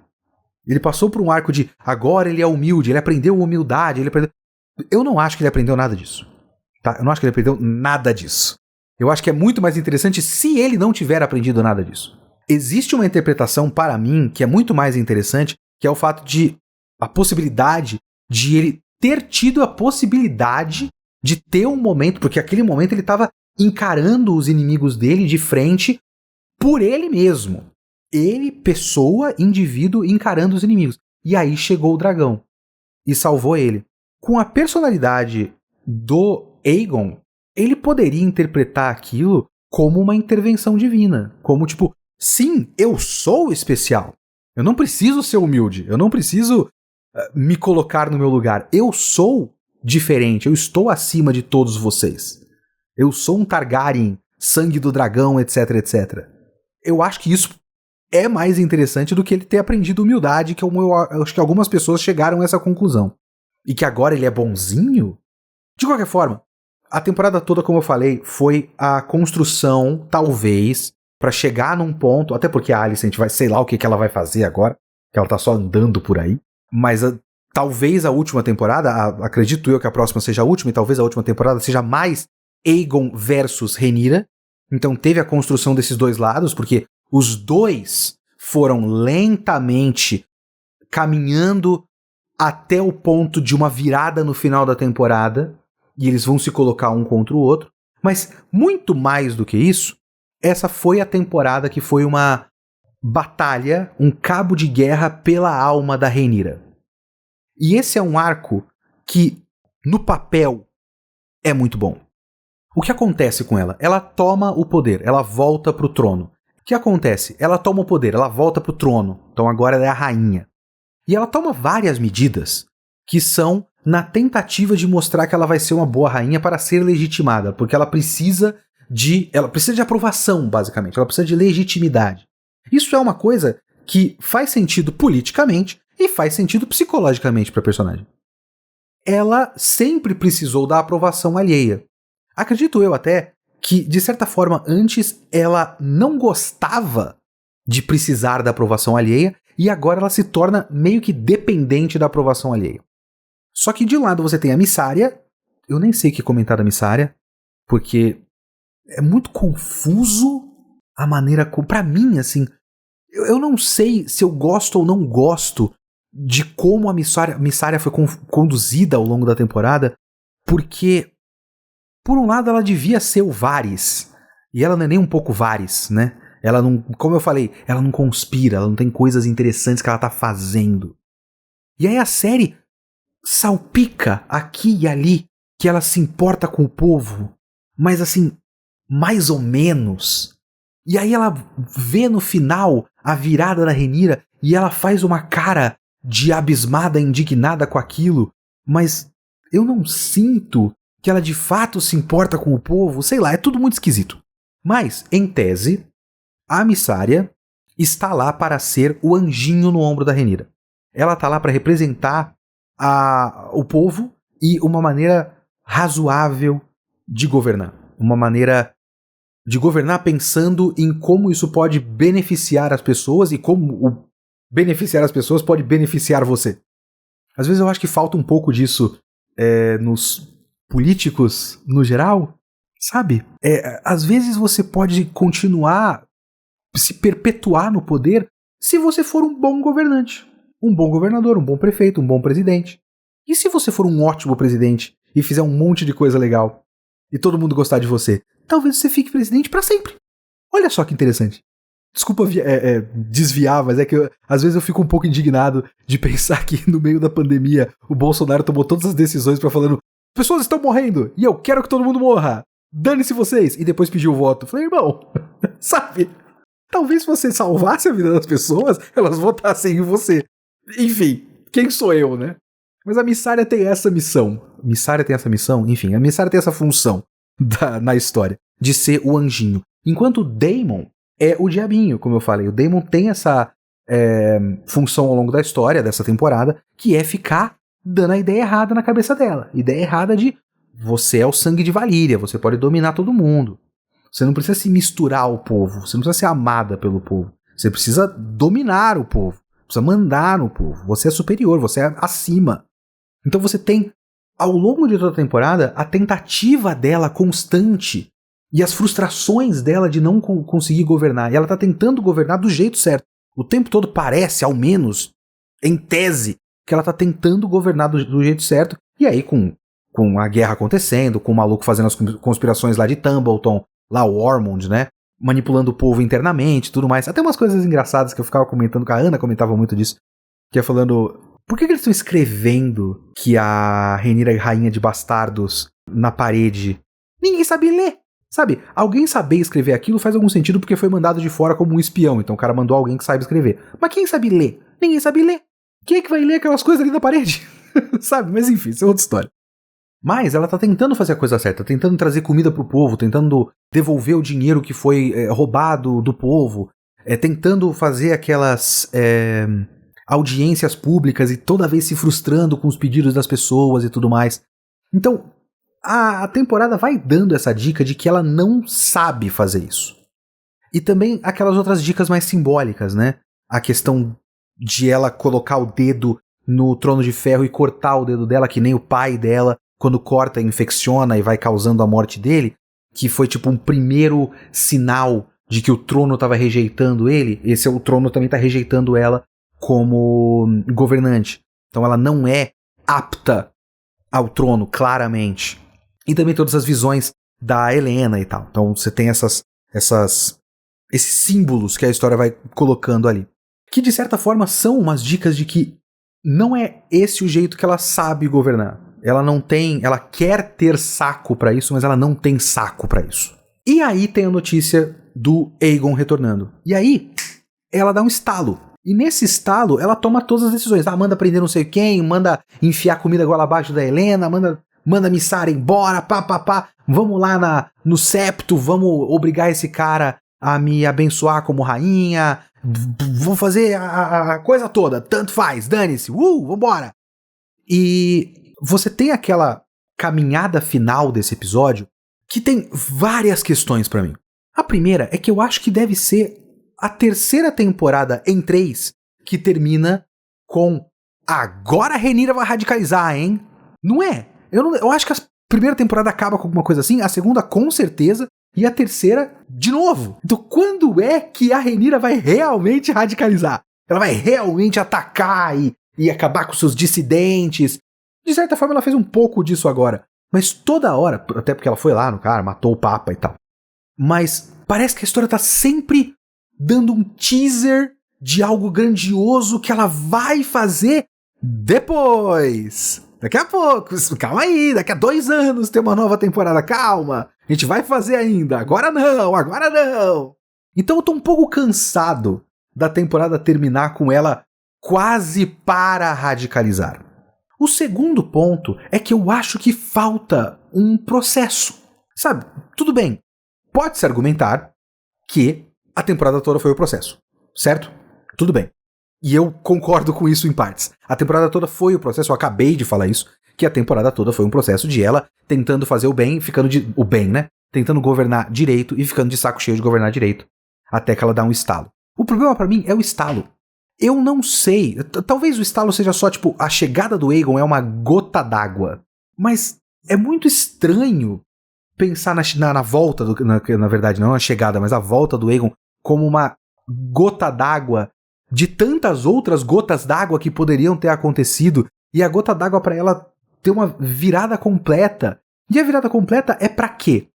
Ele passou por um arco de agora ele é humilde, ele aprendeu humildade, ele aprendeu... Eu não acho que ele aprendeu nada disso. Tá? Eu não acho que ele aprendeu nada disso. Eu acho que é muito mais interessante se ele não tiver aprendido nada disso. Existe uma interpretação para mim que é muito mais interessante, que é o fato de a possibilidade de ele ter tido a possibilidade de ter um momento, porque aquele momento ele estava encarando os inimigos dele de frente por ele mesmo. Ele, pessoa, indivíduo, encarando os inimigos. E aí chegou o dragão e salvou ele. Com a personalidade do Aegon, ele poderia interpretar aquilo como uma intervenção divina. Como tipo, sim, eu sou especial. Eu não preciso ser humilde. Eu não preciso me colocar no meu lugar. Eu sou diferente. Eu estou acima de todos vocês. Eu sou um Targaryen, sangue do dragão, etc, etc. Eu acho que isso é mais interessante do que ele ter aprendido humildade, que eu acho que algumas pessoas chegaram a essa conclusão. E que agora ele é bonzinho? De qualquer forma, a temporada toda, como eu falei, foi a construção, talvez, pra chegar num ponto, até porque a Alicent vai, sei lá o que ela vai fazer agora, que ela tá só andando por aí, mas talvez a última temporada, acredito eu que a próxima seja a última, e talvez a última temporada seja mais Aegon versus Rhaenyra. Então teve a construção desses dois lados, porque os dois foram lentamente caminhando até o ponto de uma virada no final da temporada, e eles vão se colocar um contra o outro. Mas muito mais do que isso, essa foi a temporada que foi uma batalha, um cabo de guerra pela alma da Rhaenyra. E esse é um arco que, no papel, é muito bom. O que acontece com ela? Ela toma o poder, ela volta pro trono. O que acontece? Ela toma o poder, ela volta pro trono. Então agora ela é a rainha. E ela toma várias medidas que são na tentativa de mostrar que ela vai ser uma boa rainha para ser legitimada, porque ela precisa de aprovação, basicamente, ela precisa de legitimidade. Isso é uma coisa que faz sentido politicamente e faz sentido psicologicamente para a personagem. Ela sempre precisou da aprovação alheia. Acredito eu até que, de certa forma, antes ela não gostava de precisar da aprovação alheia e agora ela se torna meio que dependente da aprovação alheia. Só que de um lado você tem a Mysaria, eu nem sei o que comentar da Mysaria, porque é muito confuso a maneira como... Pra mim, assim, eu não sei se eu gosto ou não gosto de como a Mysaria foi conduzida ao longo da temporada, porque, por um lado, ela devia ser o Varys, e ela não é nem um pouco Varys, né? Ela não, como eu falei, ela não conspira, ela não tem coisas interessantes que ela tá fazendo. E aí a série salpica aqui e ali que ela se importa com o povo, mas assim, mais ou menos. E aí ela vê no final a virada da Rhaenyra e ela faz uma cara de abismada, indignada com aquilo, mas eu não sinto que ela de fato se importa com o povo, sei lá, é tudo muito esquisito. Mas, em tese, a Mysaria está lá para ser o anjinho no ombro da Rhaenyra. Ela está lá para representar o povo e uma maneira razoável de governar. Uma maneira de governar pensando em como isso pode beneficiar as pessoas e como o beneficiar as pessoas pode beneficiar você. Às vezes eu acho que falta um pouco disso nos políticos no geral, sabe? Às vezes você pode continuar, se perpetuar no poder se você for um bom governante, um bom governador, um bom prefeito, um bom presidente. E se você for um ótimo presidente e fizer um monte de coisa legal e todo mundo gostar de você, talvez você fique presidente pra sempre. Olha só que interessante. Desculpa desviar, mas é que às vezes eu fico um pouco indignado de pensar que no meio da pandemia o Bolsonaro tomou todas as decisões pra falando pessoas estão morrendo e eu quero que todo mundo morra. Dane-se vocês. E depois pediu o voto. Falei, irmão, sabe? Talvez se você salvasse a vida das pessoas, elas votassem em você. Enfim, quem sou eu, né? Mas a Mysaria tem essa missão. Enfim, a Mysaria tem essa função na história, de ser o anjinho. Enquanto o Daemon é o diabinho, como eu falei. O Daemon tem essa função ao longo da história, dessa temporada, que é ficar dando a ideia errada na cabeça dela. Ideia errada de você é o sangue de Valíria, você pode dominar todo mundo. Você não precisa se misturar ao povo, você não precisa ser amada pelo povo. Você precisa dominar o povo, precisa mandar no povo. Você é superior, você é acima. Então você tem, ao longo de toda a temporada, a tentativa dela constante e as frustrações dela de não conseguir governar. E ela tá tentando governar do jeito certo. O tempo todo parece, ao menos, em tese, que ela tá tentando governar do jeito certo. E aí, com a guerra acontecendo, com o maluco fazendo as conspirações lá de Tumbleton, lá o Ormond, né? Manipulando o povo internamente, tudo mais. Até umas coisas engraçadas que eu ficava comentando, que a Ana comentava muito disso, que é falando, por que eles estão escrevendo que a Rhaenyra é rainha de bastardos na parede? Ninguém sabe ler, sabe? Alguém saber escrever aquilo faz algum sentido porque foi mandado de fora como um espião, então o cara mandou alguém que saiba escrever. Mas quem sabe ler? Ninguém sabe ler. Quem é que vai ler aquelas coisas ali na parede? Sabe? Mas enfim, isso é outra história. Mas ela tá tentando fazer a coisa certa, tentando trazer comida pro povo, tentando devolver o dinheiro que foi roubado do povo, tentando fazer aquelas audiências públicas e toda vez se frustrando com os pedidos das pessoas e tudo mais. Então, a temporada vai dando essa dica de que ela não sabe fazer isso. E também aquelas outras dicas mais simbólicas, né? A questão de ela colocar o dedo no trono de ferro e cortar o dedo dela, que nem o pai dela, quando corta, infecciona e vai causando a morte dele, que foi tipo um primeiro sinal de que o trono estava rejeitando ele. O trono também está rejeitando ela como governante. Então ela não é apta ao trono, claramente. E também todas as visões da Helena e tal. Então você tem esses símbolos que a história vai colocando ali. Que de certa forma são umas dicas de que não é esse o jeito que ela sabe governar. Ela quer ter saco pra isso, mas ela não tem saco pra isso. E aí tem a notícia do Aegon retornando. E aí, ela dá um estalo. E nesse estalo, ela toma todas as decisões. Manda prender não sei quem, manda enfiar comida goela abaixo da Helena, manda Mysaria embora, vamos lá no septo, vamos obrigar esse cara a me abençoar como rainha, vou fazer a coisa toda, tanto faz, dane-se, vambora. E você tem aquela caminhada final desse episódio que tem várias questões pra mim. A primeira é que eu acho que deve ser a terceira temporada em 3 que termina com agora a Rhaenyra vai radicalizar, hein? Não é? Eu acho que a primeira temporada acaba com alguma coisa assim, a segunda com certeza, e a terceira de novo. Então quando é que a Rhaenyra vai realmente radicalizar? Ela vai realmente atacar e acabar com seus dissidentes? De certa forma ela fez um pouco disso agora, mas toda hora, até porque ela foi lá no cara, matou o Papa e tal, mas parece que a história tá sempre dando um teaser de algo grandioso que ela vai fazer depois. Daqui a pouco, calma aí, daqui a 2 anos tem uma nova temporada, calma, a gente vai fazer ainda, agora não. Então eu tô um pouco cansado da temporada terminar com ela quase para radicalizar. O segundo ponto é que eu acho que falta um processo. Sabe, tudo bem, pode-se argumentar que a temporada toda foi o processo, certo? Tudo bem. E eu concordo com isso em partes. A temporada toda foi o processo, eu acabei de falar isso, que a temporada toda foi um processo de ela tentando fazer o bem, ficando o bem, né? tentando governar direito e ficando de saco cheio de governar direito, até que ela dá um estalo. O problema pra mim é o estalo. Eu não sei, talvez o estalo seja só, tipo, a chegada do Aegon é uma gota d'água, mas é muito estranho pensar na volta, na verdade, não a chegada, mas a volta do Aegon como uma gota d'água de tantas outras gotas d'água que poderiam ter acontecido, e a gota d'água pra ela ter uma virada completa. E a virada completa é pra quê?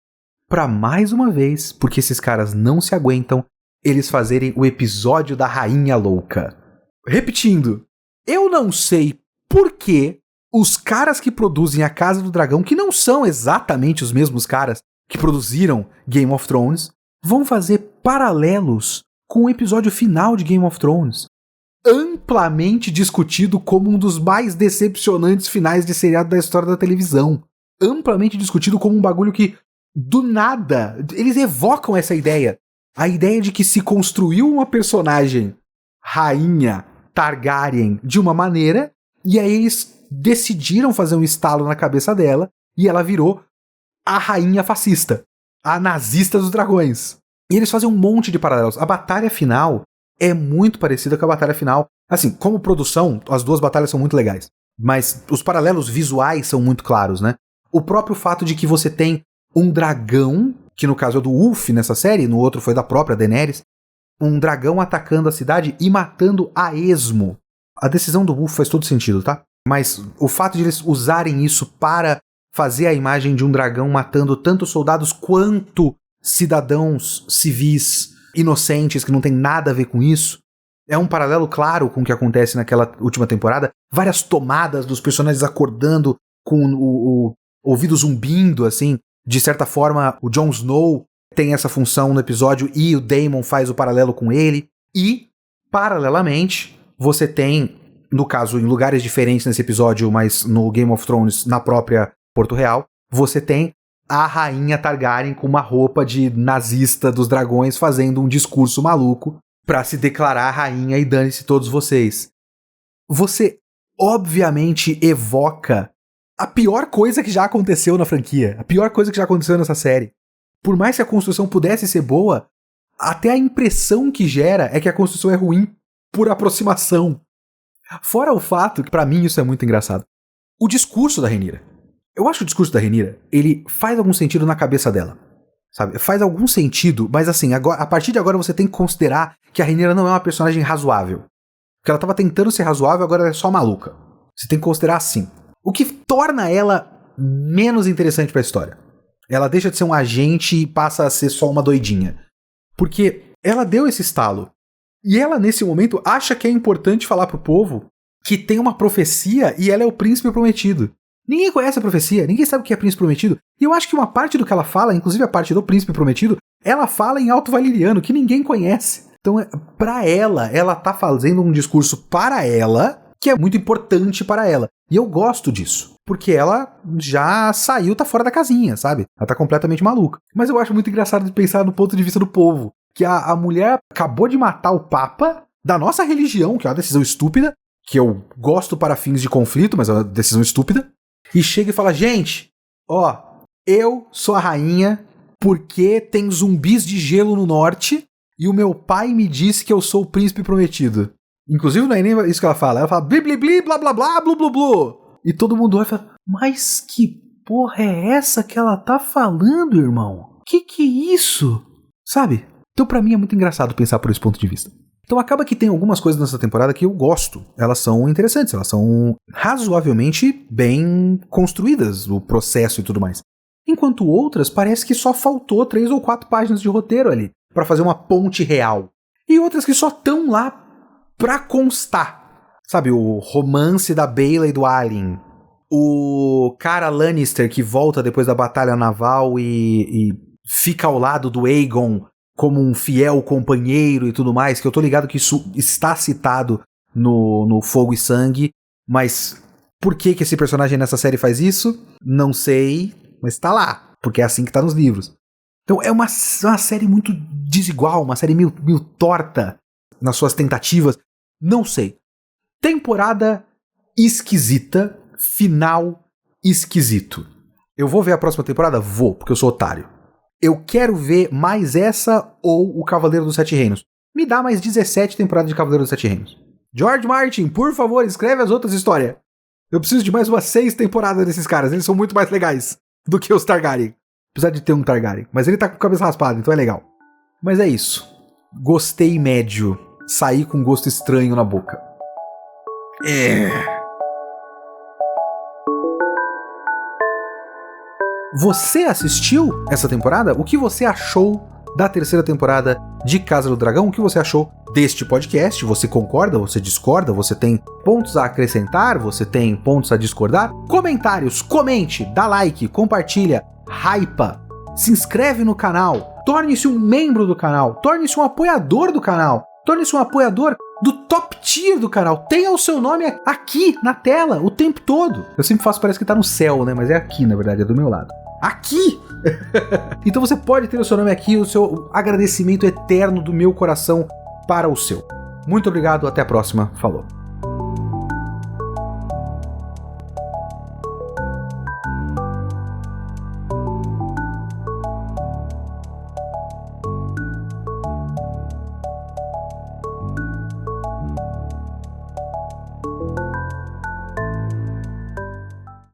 Pra mais uma vez, porque esses caras não se aguentam, eles fazerem o episódio da Rainha Louca. Repetindo, eu não sei por que os caras que produzem A Casa do Dragão, que não são exatamente os mesmos caras que produziram Game of Thrones, vão fazer paralelos com o episódio final de Game of Thrones. Amplamente discutido como um dos mais decepcionantes finais de seriado da história da televisão. Amplamente discutido como um bagulho que, do nada, eles evocam essa ideia. A ideia de que se construiu uma personagem rainha Targaryen de uma maneira, e aí eles decidiram fazer um estalo na cabeça dela, e ela virou a rainha fascista, a nazista dos dragões. E eles fazem um monte de paralelos. A batalha final é muito parecida com a batalha final. Assim, como produção, as duas batalhas são muito legais, mas os paralelos visuais são muito claros, né? O próprio fato de que você tem um dragão, que no caso é do Wolf nessa série, no outro foi da própria Daenerys, um dragão atacando a cidade e matando a esmo. A decisão do Wolf faz todo sentido, tá? Mas o fato de eles usarem isso para fazer a imagem de um dragão matando tanto soldados quanto cidadãos civis inocentes que não tem nada a ver com isso, é um paralelo claro com o que acontece naquela última temporada. Várias tomadas dos personagens acordando com o ouvido zumbindo, assim. De certa forma, o Jon Snow tem essa função no episódio e o Daemon faz o paralelo com ele. E, paralelamente, você tem, no caso, em lugares diferentes nesse episódio, mas no Game of Thrones, na própria Porto Real, você tem a rainha Targaryen com uma roupa de nazista dos dragões fazendo um discurso maluco pra se declarar rainha e dane-se todos vocês. Você, obviamente, evoca a pior coisa que já aconteceu na franquia, a pior coisa que já aconteceu nessa série. Por mais que a construção pudesse ser boa, até a impressão que gera é que a construção é ruim por aproximação. Fora o fato que, pra mim, isso é muito engraçado. O discurso da Rhaenyra. Eu acho que o discurso da Rhaenyra, ele faz algum sentido na cabeça dela. Sabe? Faz algum sentido, mas assim, agora, a partir de agora você tem que considerar que a Rhaenyra não é uma personagem razoável. Porque ela tava tentando ser razoável, agora ela é só maluca. Você tem que considerar assim. O que torna ela menos interessante pra história. Ela deixa de ser um agente e passa a ser só uma doidinha. Porque ela deu esse estalo. E ela, nesse momento, acha que é importante falar pro povo que tem uma profecia e ela é o príncipe prometido. Ninguém conhece a profecia, ninguém sabe o que é príncipe prometido. E eu acho que uma parte do que ela fala, inclusive a parte do príncipe prometido, ela fala em alto valeriano, que ninguém conhece. Então, pra ela tá fazendo um discurso para ela, que é muito importante para ela. E eu gosto disso, porque ela já saiu, tá fora da casinha, sabe? Ela tá completamente maluca. Mas eu acho muito engraçado de pensar no ponto de vista do povo, que a mulher acabou de matar o papa da nossa religião, que é uma decisão estúpida, que eu gosto para fins de conflito, mas é uma decisão estúpida, e chega e fala, gente, ó, eu sou a rainha porque tem zumbis de gelo no norte e o meu pai me disse que eu sou o príncipe prometido. Inclusive não é nem isso que ela fala bli bli bli, blá blá blá, blu blu blu. E todo mundo olha e fala, mas que porra é essa que ela tá falando, irmão? Que é isso? Sabe? Então pra mim é muito engraçado pensar por esse ponto de vista. Então acaba que tem algumas coisas nessa temporada que eu gosto. Elas são interessantes, elas são razoavelmente bem construídas, o processo e tudo mais. Enquanto outras, parece que só faltou 3 ou 4 páginas de roteiro ali, pra fazer uma ponte real. E outras que só estão lá pra constar. Sabe, o romance da Baela e do Alien. O cara Lannister que volta depois da batalha naval e fica ao lado do Aegon como um fiel companheiro e tudo mais, que eu tô ligado que isso está citado no Fogo e Sangue, mas por que esse personagem nessa série faz isso? Não sei, mas tá lá, porque é assim que tá nos livros. Então é uma série muito desigual, uma série meio torta nas suas tentativas, não sei. Temporada esquisita, final esquisito. Eu vou ver a próxima temporada? Vou, porque eu sou otário. Eu quero ver mais essa ou o Cavaleiro dos Sete Reinos. Me dá mais 17 temporadas de Cavaleiro dos Sete Reinos. George Martin, por favor, escreve as outras histórias. Eu preciso de mais umas 6 temporadas desses caras. Eles são muito mais legais do que os Targaryen. Apesar de ter um Targaryen. Mas ele tá com a cabeça raspada, então é legal. Mas é isso. Gostei médio. Saí com gosto estranho na boca. Você assistiu essa temporada? O que você achou da terceira temporada de Casa do Dragão? O que você achou deste podcast? Você concorda? Você discorda? Você tem pontos a acrescentar? Você tem pontos a discordar? Comentários, comente, dá like, compartilha, hypa, se inscreve no canal, torne-se um membro do canal, torne-se um apoiador do canal, torne-se um apoiador do top tier do canal. Tenha o seu nome aqui na tela o tempo todo. Eu sempre faço, parece que tá no céu, né? Mas é aqui, na verdade, é do meu lado. Aqui! Então você pode ter o seu nome aqui, o seu agradecimento eterno do meu coração para o seu. Muito obrigado, até a próxima. Falou.